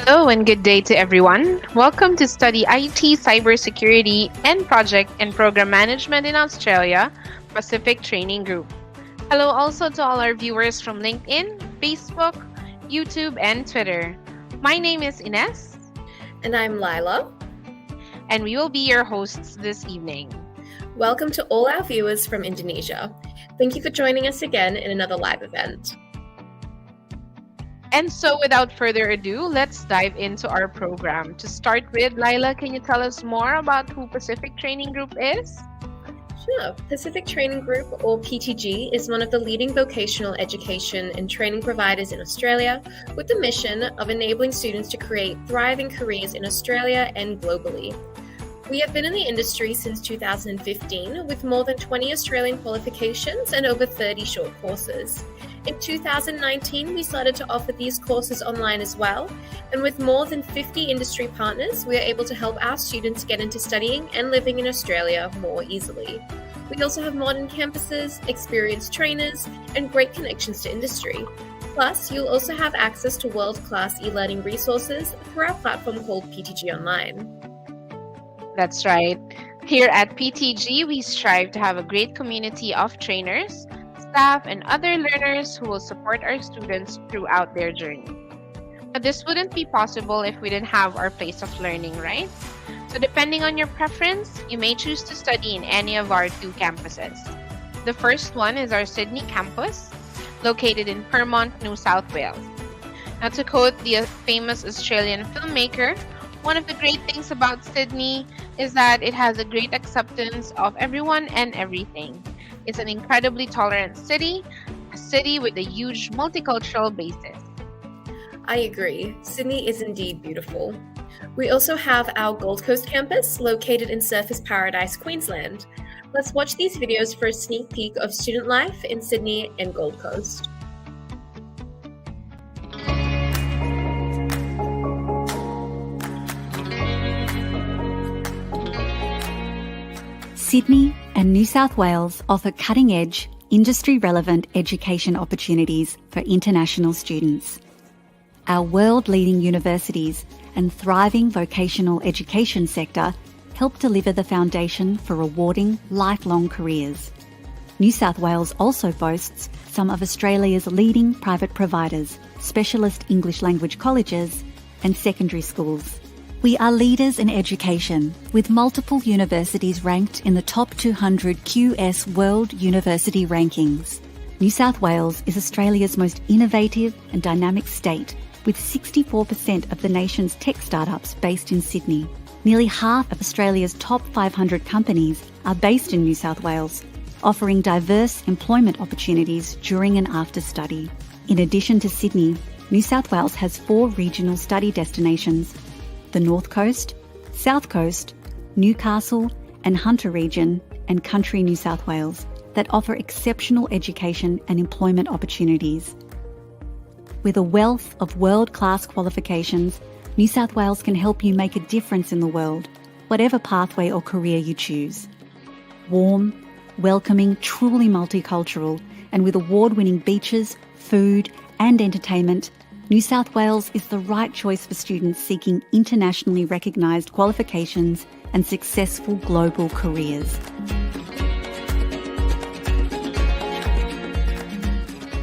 Hello and good day to everyone. Welcome to study IT, Cybersecurity, and Project and Program Management in Australia, Pacific Training Group. Hello also to all our viewers from LinkedIn, Facebook, YouTube, and Twitter. My name is Ines. And I'm Lila. And we will be your hosts this evening. Welcome to all our viewers from Indonesia. Thank you for joining us again in another live event. And so without further ado, let's dive into our program. To start with, Lila, can you tell us more about who Pacific Training Group is? Sure. Pacific Training Group, or PTG, is one of the leading vocational education and training providers in Australia, with the mission of enabling students to create thriving careers in Australia and globally. We have been in the industry since 2015 with more than 20 Australian qualifications and over 30 short courses. In 2019, we started to offer these courses online as well, and with more than 50 industry partners, we are able to help our students get into studying and living in Australia more easily. We also have modern campuses, experienced trainers, and great connections to industry. Plus, you'll also have access to world-class e-learning resources through our platform called PTG Online. That's right. Here at PTG, we strive to have a great community of trainers, staff, and other learners who will support our students throughout their journey. But this wouldn't be possible if we didn't have our place of learning, right? So depending on your preference, you may choose to study in any of our two campuses. The first one is our Sydney campus, located in Pyrmont, New South Wales. Now, to quote the famous Australian filmmaker, one of the great things about Sydney is that it has a great acceptance of everyone and everything. It's an incredibly tolerant city, a city with a huge multicultural basis. I agree. Sydney is indeed beautiful. We also have our Gold Coast campus located in Surfers Paradise, Queensland. Let's watch these videos for a sneak peek of student life in Sydney and Gold Coast. Sydney and New South Wales offer cutting-edge, industry-relevant education opportunities for international students. Our world-leading universities and thriving vocational education sector help deliver the foundation for rewarding, lifelong careers. New South Wales also boasts some of Australia's leading private providers, specialist English language colleges, and secondary schools. We are leaders in education, with multiple universities ranked in the top 200 QS World University Rankings. New South Wales is Australia's most innovative and dynamic state, with 64% of the nation's tech startups based in Sydney. Nearly half of Australia's top 500 companies are based in New South Wales, offering diverse employment opportunities during and after study. In addition to Sydney, New South Wales has 4 regional study destinations: the North Coast, South Coast, Newcastle and Hunter region, and Country New South Wales that offer exceptional education and employment opportunities. With a wealth of world-class qualifications, New South Wales can help you make a difference in the world, whatever pathway or career you choose. Warm, welcoming, truly multicultural, and with award-winning beaches, food and entertainment, New South Wales is the right choice for students seeking internationally recognised qualifications and successful global careers.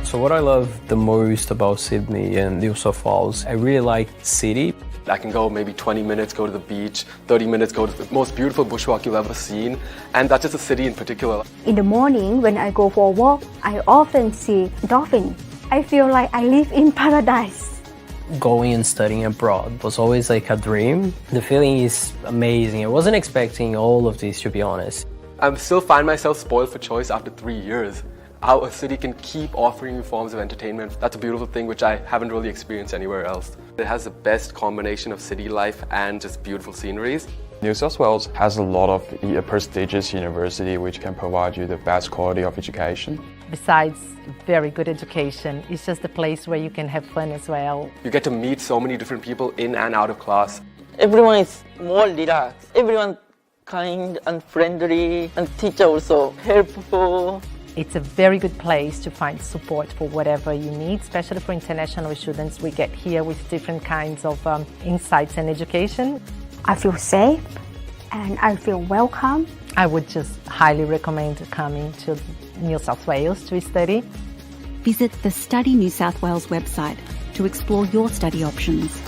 So what I love the most about Sydney and New South Wales, I really like the city. I can go maybe 20 minutes, go to the beach, 30 minutes, go to the most beautiful bushwalk you've ever seen, and that's just the city in particular. In the morning when I go for a walk, I often see dolphins. I feel like I live in paradise. Going and studying abroad was always like a dream. The feeling is amazing. I wasn't expecting all of this, to be honest. I still find myself spoiled for choice after 3 years. How a city can keep offering you forms of entertainment, that's a beautiful thing which I haven't really experienced anywhere else. It has the best combination of city life and just beautiful sceneries. New South Wales has a lot of prestigious university which can provide you the best quality of education. Besides very good education, it's just a place where you can have fun as well. You get to meet so many different people in and out of class. Everyone is more relaxed. Everyone kind and friendly, and teacher also helpful. It's a very good place to find support for whatever you need, especially for international students. We get here with different kinds of insights and education. I feel safe and I feel welcome. I would just highly recommend coming to New South Wales to study. Visit the Study New South Wales website to explore your study options.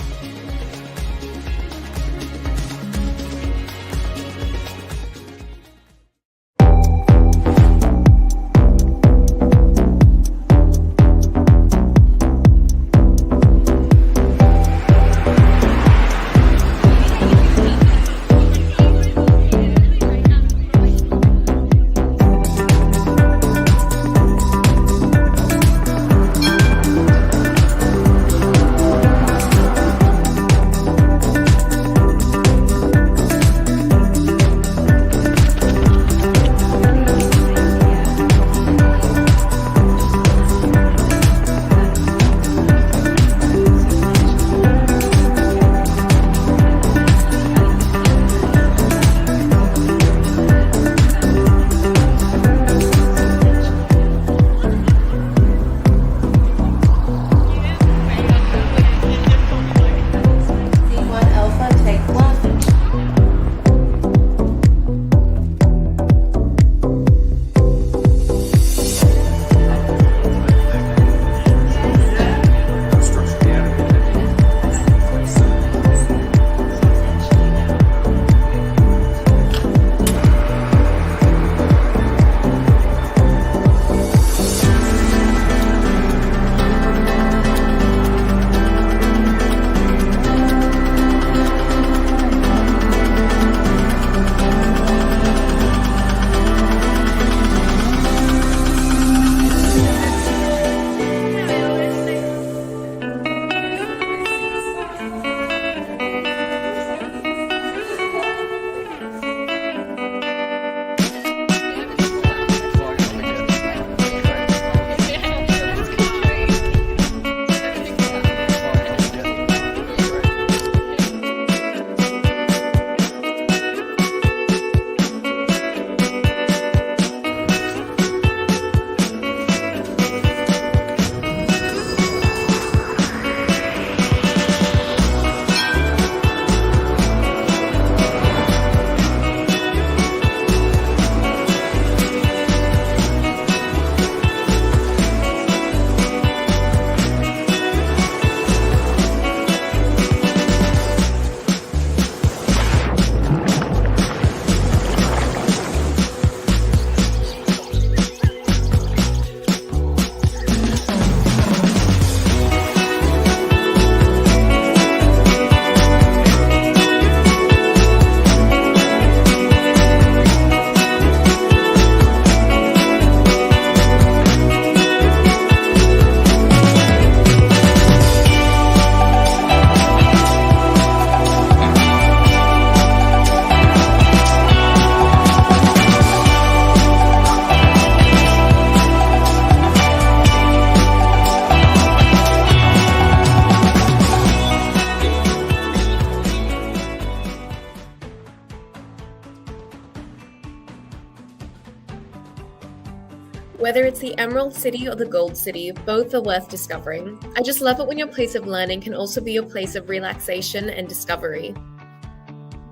Whether it's the Emerald City or the Gold City, both are worth discovering. I just love it when your place of learning can also be your place of relaxation and discovery.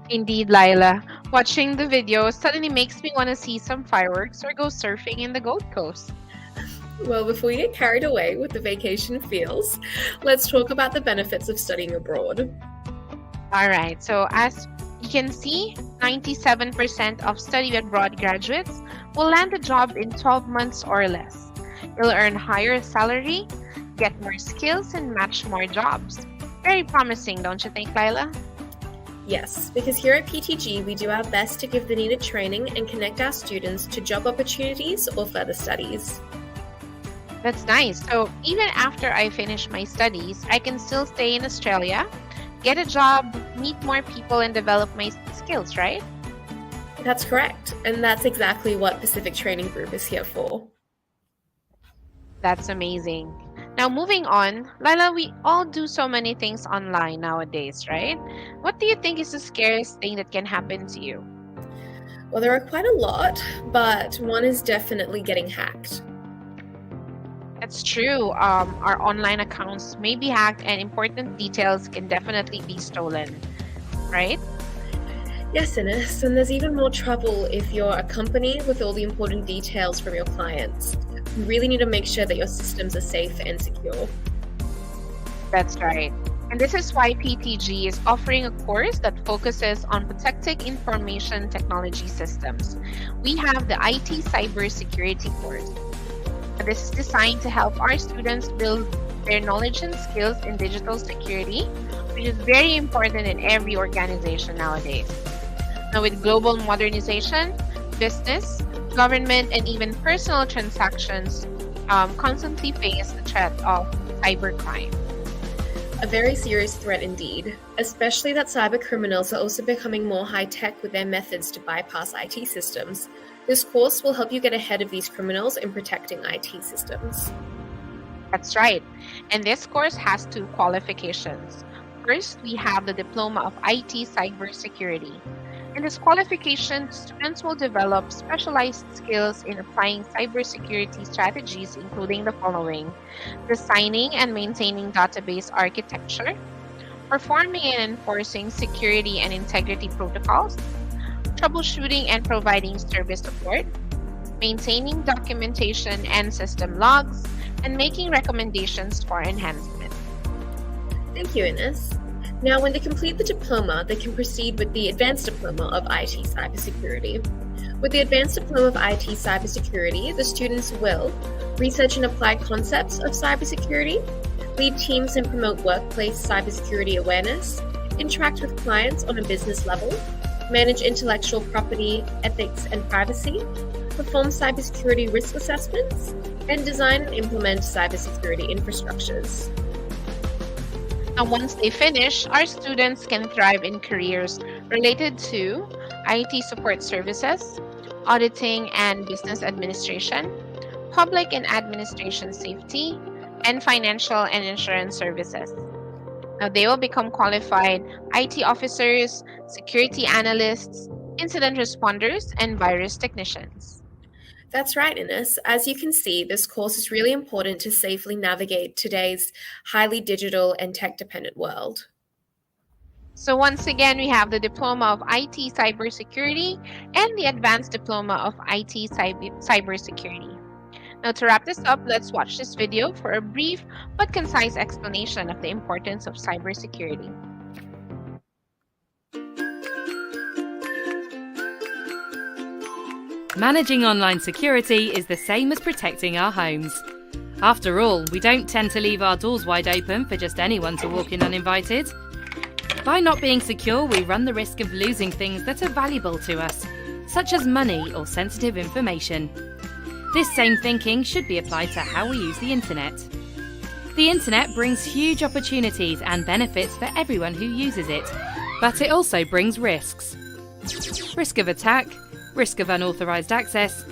Indeed, Lila. Watching the video suddenly makes me want to see some fireworks or go surfing in the Gold Coast. Well, before we get carried away with the vacation feels, let's talk about the benefits of studying abroad. All right, so as you can see, 97% of study abroad graduates will land a job in 12 months or less. You'll earn higher salary, get more skills, and match more jobs. Very promising, don't you think, Lila? Yes, because here at PTG, we do our best to give the needed training and connect our students to job opportunities or further studies. That's nice. So even after I finish my studies, I can still stay in Australia, get a job, meet more people, and develop my skills, right? That's correct. And that's exactly what Pacific Training Group is here for. That's amazing. Now, moving on, Lila, we all do so many things online nowadays, right? What do you think is the scariest thing that can happen to you? Well, there are quite a lot, but one is definitely getting hacked. That's true. Our online accounts may be hacked and important details can definitely be stolen, right? Yes, Ines, and there's even more trouble if you're a company with all the important details from your clients. You really need to make sure that your systems are safe and secure. That's right. And this is why PTG is offering a course that focuses on protecting information technology systems. We have the IT Cybersecurity course. This is designed to help our students build their knowledge and skills in digital security, which is very important in every organization nowadays. Now, with global modernization, business, government, and even personal transactions constantly face the threat of cybercrime. A very serious threat indeed, especially that cyber criminals are also becoming more high-tech with their methods to bypass IT systems. This course will help you get ahead of these criminals in protecting IT systems. That's right. And this course has 2 qualifications. First, we have the Diploma of IT Cybersecurity. In this qualification, students will develop specialized skills in applying cybersecurity strategies, including the following: designing and maintaining database architecture, performing and enforcing security and integrity protocols, troubleshooting and providing service support, maintaining documentation and system logs, and making recommendations for enhancement. Thank you, Ines. Now, when they complete the diploma, they can proceed with the Advanced Diploma of IT Cybersecurity. With the Advanced Diploma of IT Cybersecurity, the students will research and apply concepts of cybersecurity, lead teams and promote workplace cybersecurity awareness, interact with clients on a business level, manage intellectual property, ethics and privacy, perform cybersecurity risk assessments, and design and implement cybersecurity infrastructures. Now, once they finish, our students can thrive in careers related to IT support services, auditing and business administration, public and administration safety, and financial and insurance services. Now, they will become qualified IT officers, security analysts, incident responders, and virus technicians. That's right, Ines. As you can see, this course is really important to safely navigate today's highly digital and tech-dependent world. So once again, we have the Diploma of IT Cybersecurity and the Advanced Diploma of IT Cybersecurity. Now, to wrap this up, let's watch this video for a brief but concise explanation of the importance of cybersecurity. Managing online security is the same as protecting our homes. After all, we don't tend to leave our doors wide open for just anyone to walk in uninvited. By not being secure, we run the risk of losing things that are valuable to us, such as money or sensitive information. This same thinking should be applied to how we use the internet. The internet brings huge opportunities and benefits for everyone who uses it, but it also brings risks. Risk of attack, risk of unauthorized access,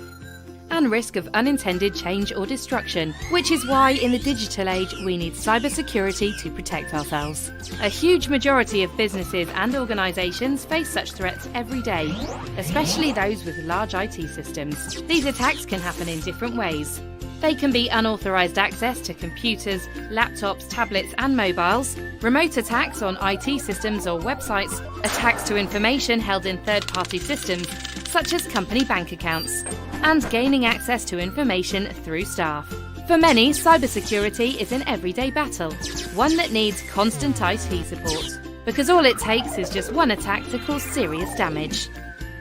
and risk of unintended change or destruction, which is why in the digital age we need cybersecurity to protect ourselves. A huge majority of businesses and organisations face such threats every day, especially those with large IT systems. These attacks can happen in different ways. They can be unauthorized access to computers, laptops, tablets and mobiles, remote attacks on IT systems or websites, attacks to information held in third-party systems, such as company bank accounts, and gaining access to information through staff. For many, cybersecurity is an everyday battle, one that needs constant IT support, because all it takes is just one attack to cause serious damage.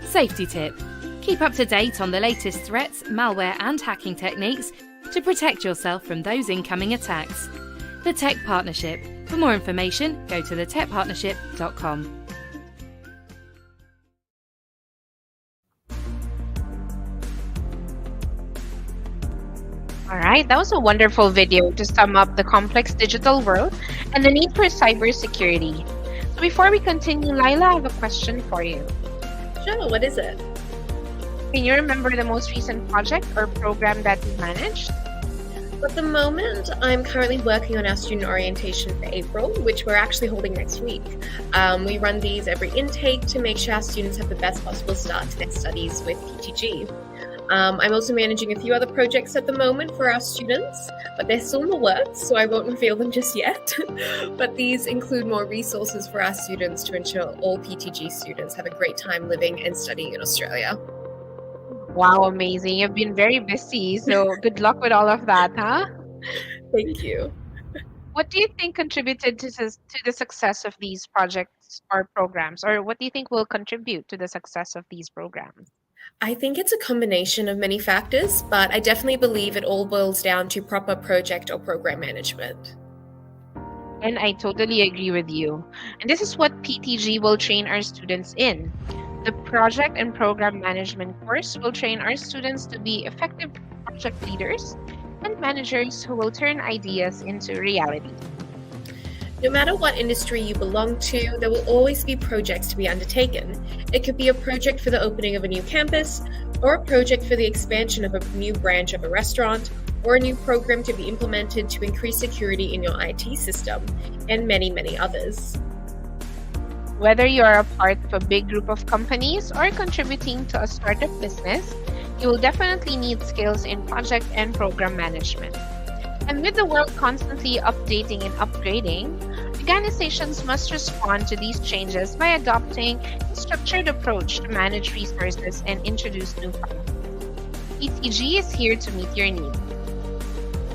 Safety tip: keep up to date on the latest threats, malware and hacking techniques to protect yourself from those incoming attacks. The Tech Partnership. For more information, go to thetechpartnership.com. All right, that was a wonderful video to sum up the complex digital world and the need for cybersecurity. So before we continue, Laila, I have a question for you. Sure, what is it? Can you remember the most recent project or program that you managed? At the moment, I'm currently working on our student orientation for April, which we're actually holding next week. We run these every intake to make sure our students have the best possible start to their studies with PTG. I'm also managing a few other projects at the moment for our students, but they're still in the works, so I won't reveal them just yet. But these include more resources for our students to ensure all PTG students have a great time living and studying in Australia. Wow, amazing. You've been very busy, so good luck with all of that, huh? Thank you. What do you think contributed to the success of these projects or programs? Or what do you think will contribute to the success of these programs? I think it's a combination of many factors, but I definitely believe it all boils down to proper project or program management. And I totally agree with you. And this is what PTG will train our students in. The project and program management course will train our students to be effective project leaders and managers who will turn ideas into reality. No matter what industry you belong to, there will always be projects to be undertaken. It could be a project for the opening of a new campus, or a project for the expansion of a new branch of a restaurant, or a new program to be implemented to increase security in your IT system, and many, many others. Whether you are a part of a big group of companies or contributing to a startup business, you will definitely need skills in project and program management. And with the world constantly updating and upgrading, organizations must respond to these changes by adopting a structured approach to manage resources and introduce new products. PTG is here to meet your needs.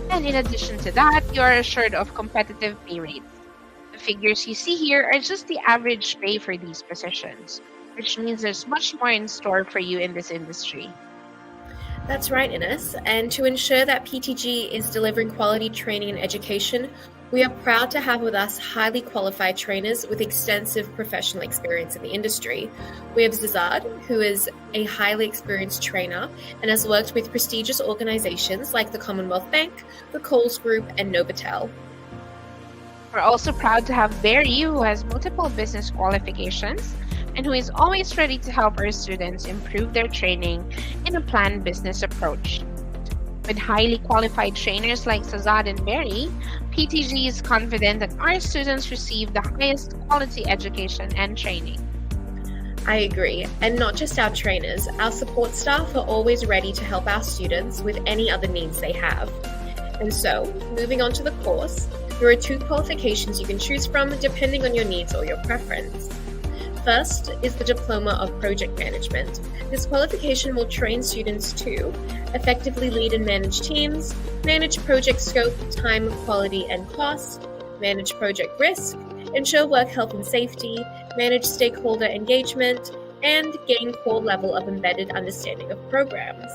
And in addition to that, you are assured of competitive pay rates. The figures you see here are just the average pay for these positions, which means there's much more in store for you in this industry. That's right, Ines. And to ensure that PTG is delivering quality training and education, we are proud to have with us highly qualified trainers with extensive professional experience in the industry. We have Zazad, who is a highly experienced trainer and has worked with prestigious organizations like the Commonwealth Bank, the Coles Group, and Novotel. We're also proud to have Barry, who has multiple business qualifications and who is always ready to help our students improve their training in a planned business approach. With highly qualified trainers like Zazad and Barry, PTG is confident that our students receive the highest quality education and training. I agree, and not just our trainers, our support staff are always ready to help our students with any other needs they have. And so, moving on to the course, there are 2 qualifications you can choose from depending on your needs or your preference. First is the Diploma of Project Management. This qualification will train students to effectively lead and manage teams, manage project scope, time, quality, and cost, manage project risk, ensure work health and safety, manage stakeholder engagement, and gain core level of embedded understanding of programs.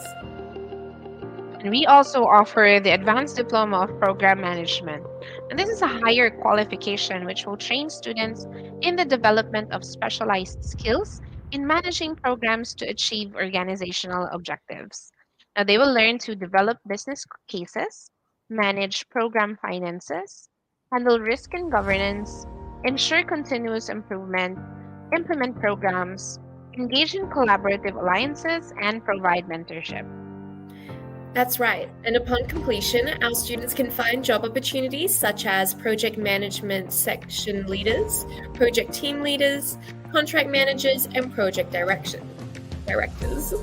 And we also offer the Advanced Diploma of Program Management. And this is a higher qualification which will train students in the development of specialized skills in managing programs to achieve organizational objectives. Now, they will learn to develop business cases, manage program finances, handle risk and governance, ensure continuous improvement, implement programs, engage in collaborative alliances, and provide mentorship. That's right, and upon completion, our students can find job opportunities such as project management section leaders, project team leaders, contract managers, and project directors.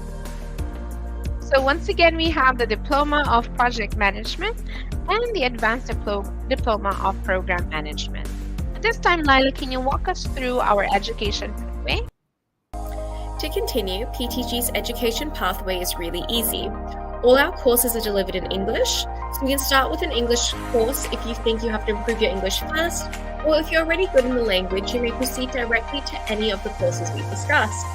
So once again, we have the Diploma of Project Management and the Advanced Diploma of Program Management. At this time, Lila, can you walk us through our education pathway? To continue, PTG's education pathway is really easy. All our courses are delivered in English, so you can start with an English course if you think you have to improve your English first, or if you're already good in the language, you may proceed directly to any of the courses we've discussed.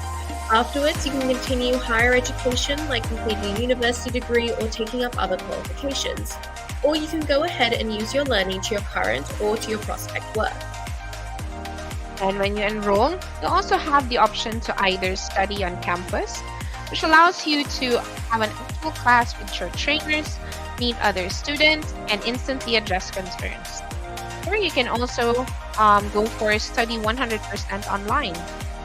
Afterwards, you can continue higher education like completing a university degree or taking up other qualifications. Or you can go ahead and use your learning to your current or to your prospect work. And when you enroll, you also have the option to either study on campus, which allows you to have an actual class with your trainers, meet other students, and instantly address concerns. Or you can also go for study 100% online.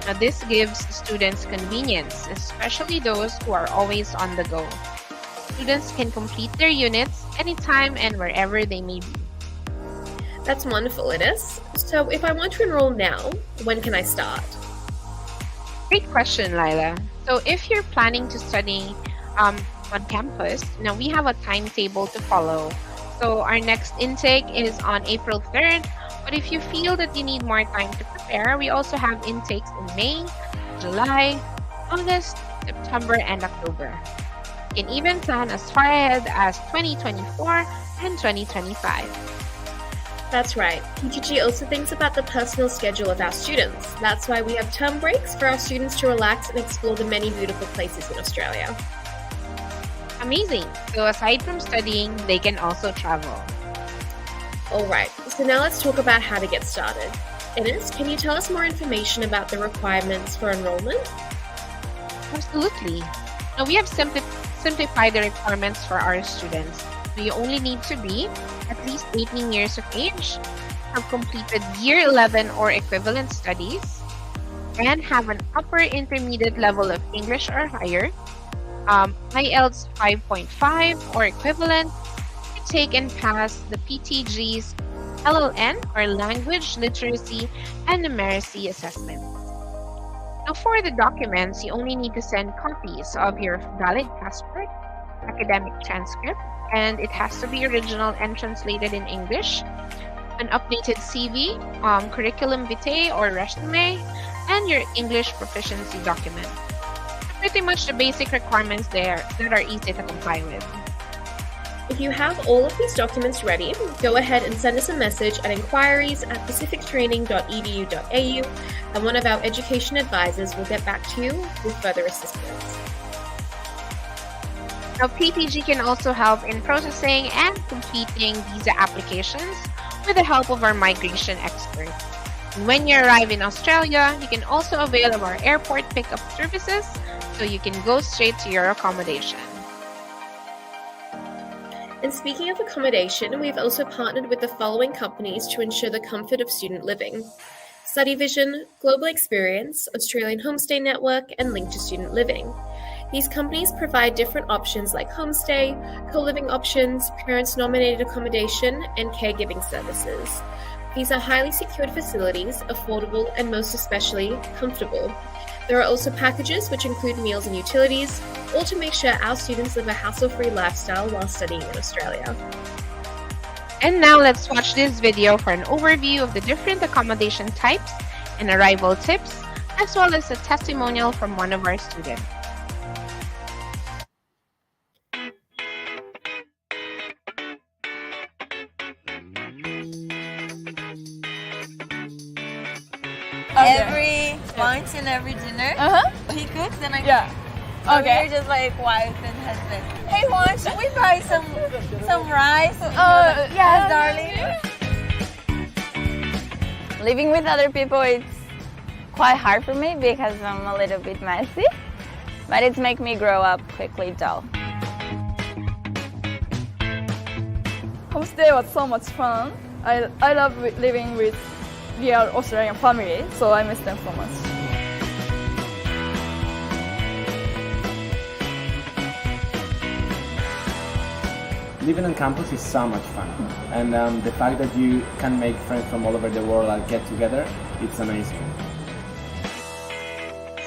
Now, this gives students convenience, especially those who are always on the go. Students can complete their units anytime and wherever they may be. That's wonderful, Ines. So if I want to enroll now, when can I start? Great question, Lila. So if you're planning to study on campus, now we have a timetable to follow. So our next intake is on April 3rd, but if you feel that you need more time to prepare, we also have intakes in May, July, August, September, and October. You can even plan as far ahead as 2024 and 2025. That's right. PTG also thinks about the personal schedule of our students. That's why we have term breaks for our students to relax and explore the many beautiful places in Australia. Amazing. So aside from studying, they can also travel. Alright, so now let's talk about how to get started. Ines, can you tell us more information about the requirements for enrollment? Absolutely. Now we have simplified the requirements for our students. You only need to be at least 18 years of age, have completed Year 11 or equivalent studies, and have an upper intermediate level of English or higher, IELTS 5.5 or equivalent, take and pass the PTG's LLN or Language, Literacy, and Numeracy assessment. Now for the documents, you only need to send copies of your valid passport, academic transcript, and it has to be original and translated in English, an updated CV, curriculum vitae or resume, and your English proficiency document. Pretty much the basic requirements there that are easy to comply with. If you have all of these documents ready, go ahead and send us a message at inquiries@pacifictraining.edu.au, and one of our education advisors will get back to you with further assistance. Now, PTG can also help in processing and completing visa applications with the help of our migration experts. And when you arrive in Australia, you can also avail of our airport pickup services, so you can go straight to your accommodation. And speaking of accommodation, we've also partnered with the following companies to ensure the comfort of student living: Study Vision, Global Experience, Australian Homestay Network, and Link to Student Living. These companies provide different options like homestay, co-living options, parents-nominated accommodation, and caregiving services. These are highly secured facilities, affordable, and most especially, comfortable. There are also packages which include meals and utilities, all to make sure our students live a hassle-free lifestyle while studying in Australia. And now let's watch this video for an overview of the different accommodation types and arrival tips, as well as a testimonial from one of our students. Okay. Every lunch and every dinner, he cooks and I cook. So we're just like wife and husband. Hey, Juan, should we buy some rice? Yes, darling. Living with other people, it's quite hard for me because I'm a little bit messy, but it's make me grow up quickly though. Homestay was so much fun. I love living with real Australian family, so I miss them so much. Living on campus is so much fun, and the fact that you can make friends from all over the world and get together, it's amazing.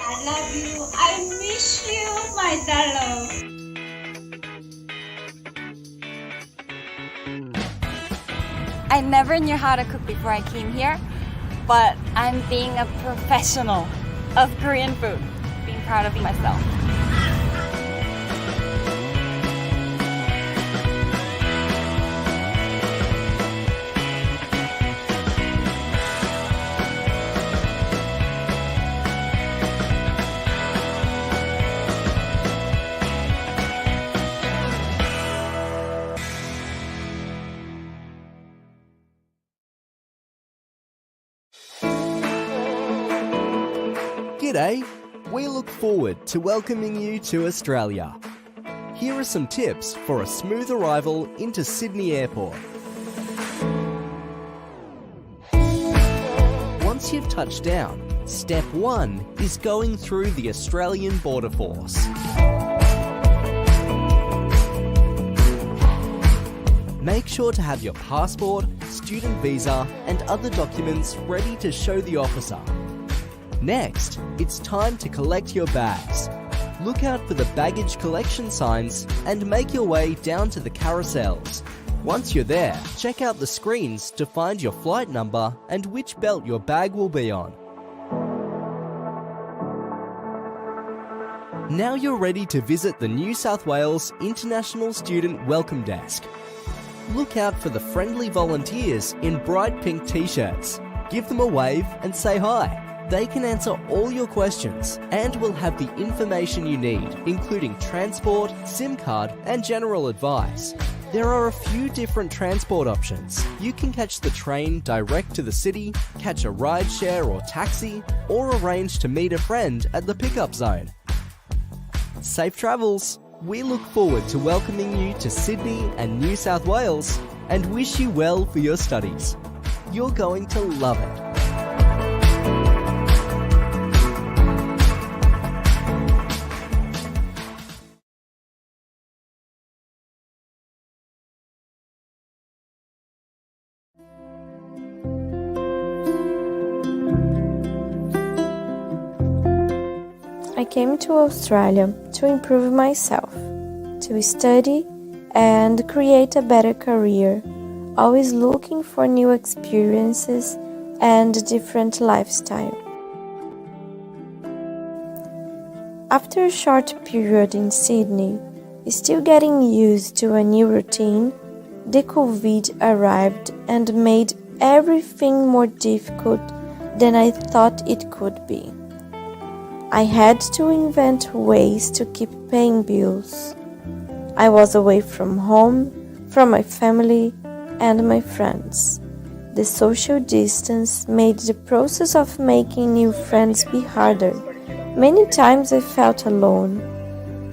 I love you, I miss you, my darling. I never knew how to cook before I came here, but I'm being a professional of Korean food, being proud of myself. G'day! We look forward to welcoming you to Australia. Here are some tips for a smooth arrival into Sydney Airport. Once you've touched down, step 1 is going through the Australian Border Force. Make sure to have your passport, student visa, and other documents ready to show the officer. Next, it's time to collect your bags. Look out for the baggage collection signs and make your way down to the carousels. Once you're there, check out the screens to find your flight number and which belt your bag will be on. Now you're ready to visit the New South Wales International Student Welcome Desk. Look out for the friendly volunteers in bright pink t-shirts. Give them a wave and say hi. They can answer all your questions and will have the information you need, including transport, SIM card, and general advice. There are a few different transport options. You can catch the train direct to the city, catch a rideshare or taxi, or arrange to meet a friend at the pickup zone. Safe travels! We look forward to welcoming you to Sydney and New South Wales and wish you well for your studies. You're going to love it. I came to Australia to improve myself, to study and create a better career, always looking for new experiences and different lifestyle. After a short period in Sydney, still getting used to a new routine, the COVID arrived and made everything more difficult than I thought it could be. I had to invent ways to keep paying bills. I was away from home, from my family and my friends. The social distance made the process of making new friends be harder. Many times I felt alone,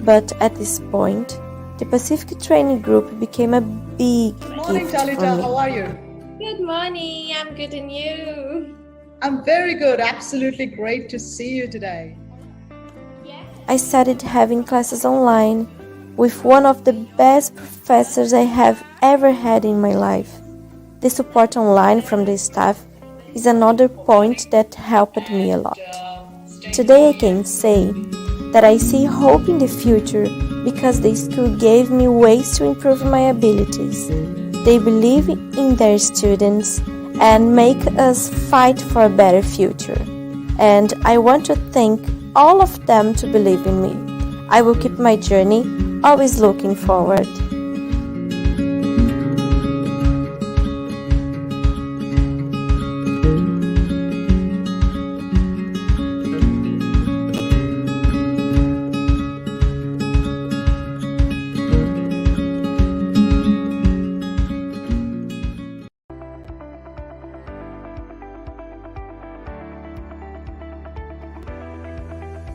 but at this point, the Pacific Training Group became a big gift for me. How are you? Good morning, I'm good, and you? I'm very good, absolutely great to see you today. I started having classes online with one of the best professors I have ever had in my life. The support online from the staff is another point that helped me a lot. Today I can say that I see hope in the future because the school gave me ways to improve my abilities. They believe in their students and make us fight for a better future. And I want to thank all of them to believe in me. I will keep my journey, always looking forward.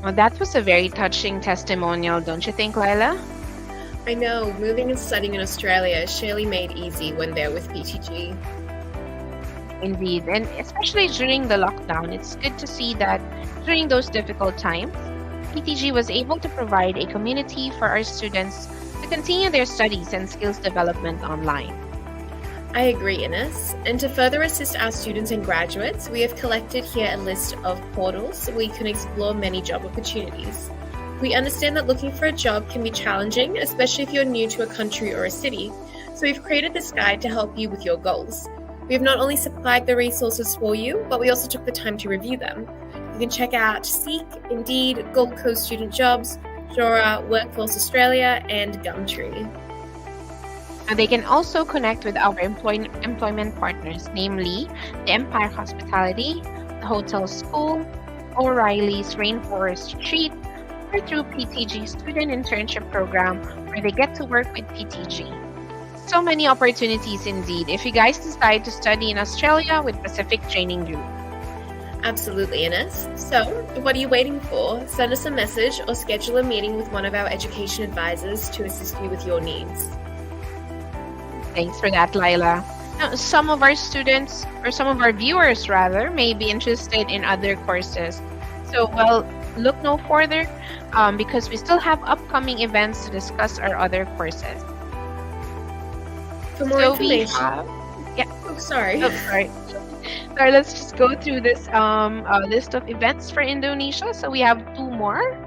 Well, that was a very touching testimonial, don't you think, Lila? I know, moving and studying in Australia is surely made easy when they're with PTG. Indeed, and especially during the lockdown, it's good to see that during those difficult times, PTG was able to provide a community for our students to continue their studies and skills development online. I agree, Ines. And to further assist our students and graduates, we have collected here a list of portals where you can explore many job opportunities. We understand that looking for a job can be challenging, especially if you're new to a country or a city, so we've created this guide to help you with your goals. We have not only supplied the resources for you, but we also took the time to review them. You can check out Seek, Indeed, Gold Coast Student Jobs, Jora, Workforce Australia, and Gumtree. And they can also connect with our employment partners, namely the Empire Hospitality, the Hotel School, O'Reilly's Rainforest Retreat, or through PTG Student Internship Program, where they get to work with PTG. So many opportunities indeed if you guys decide to study in Australia with Pacific Training Group. Absolutely, Ines. So, what are you waiting for? Send us a message or schedule a meeting with one of our education advisors to assist you with your needs. Thanks for that, Lila. Now, some of our students, or some of our viewers rather, may be interested in other courses. So, well, look no further because we still have upcoming events to discuss our other courses. For more So information. Oh, sorry. Oh, sorry. Sorry, let's just go through this list of events for Indonesia. So we have 2 more.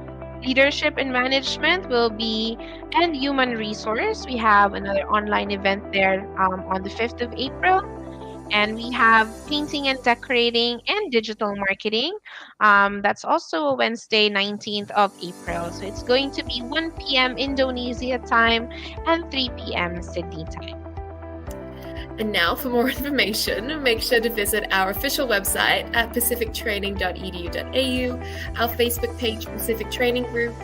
Leadership and management will be, and human resource. We have another online event there on the 5th of April. And we have painting and decorating and digital marketing. That's also a Wednesday, 19th of April. So it's going to be 1 p.m. Indonesia time and 3 p.m. Sydney time. And now for more information, make sure to visit our official website at pacifictraining.edu.au, our Facebook page Pacific Training Group,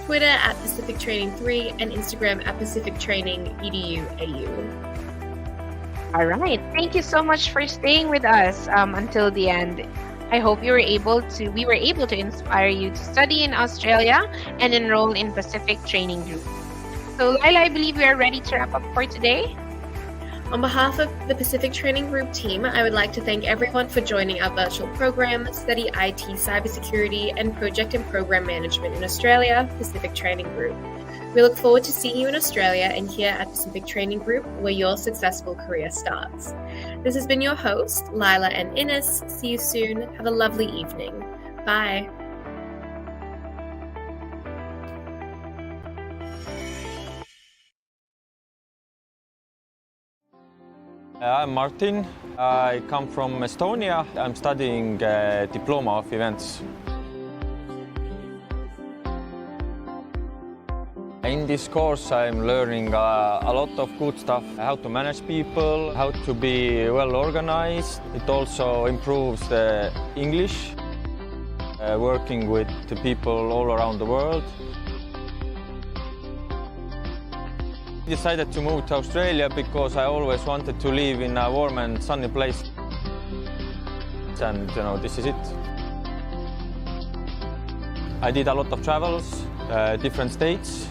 Twitter at Pacific Training 3, and Instagram at Pacific Training EDU.au. All right. Thank you so much for staying with us until the end. I hope we were able to inspire you to study in Australia and enroll in Pacific Training Group. So, Lila, I believe we are ready to wrap up for today. On behalf of the Pacific Training Group team, I would like to thank everyone for joining our virtual program, Study IT, Cybersecurity, and Project and Program Management in Australia, Pacific Training Group. We look forward to seeing you in Australia and here at Pacific Training Group, where your successful career starts. This has been your host, Lila and Ines. See you soon. Have a lovely evening. Bye. I'm Martin. I come from Estonia. I'm studying Diploma of Events. In this course, I'm learning a lot of good stuff, how to manage people, how to be well organized. It also improves the English, working with the people all around the world. I decided to move to Australia because I always wanted to live in a warm and sunny place. And this is it. I did a lot of travels, different states.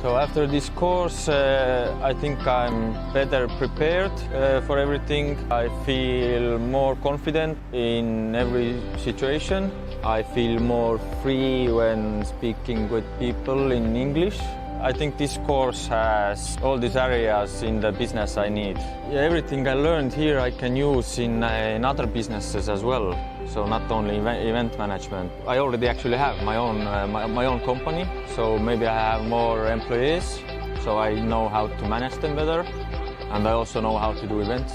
So after this course, I think I'm better prepared for everything. I feel more confident in every situation. I feel more free when speaking with people in English. I think this course has all these areas in the business I need. Everything I learned here I can use in other businesses as well. So not only event management. I already actually have my own company, so maybe I have more employees, so I know how to manage them better, and I also know how to do events.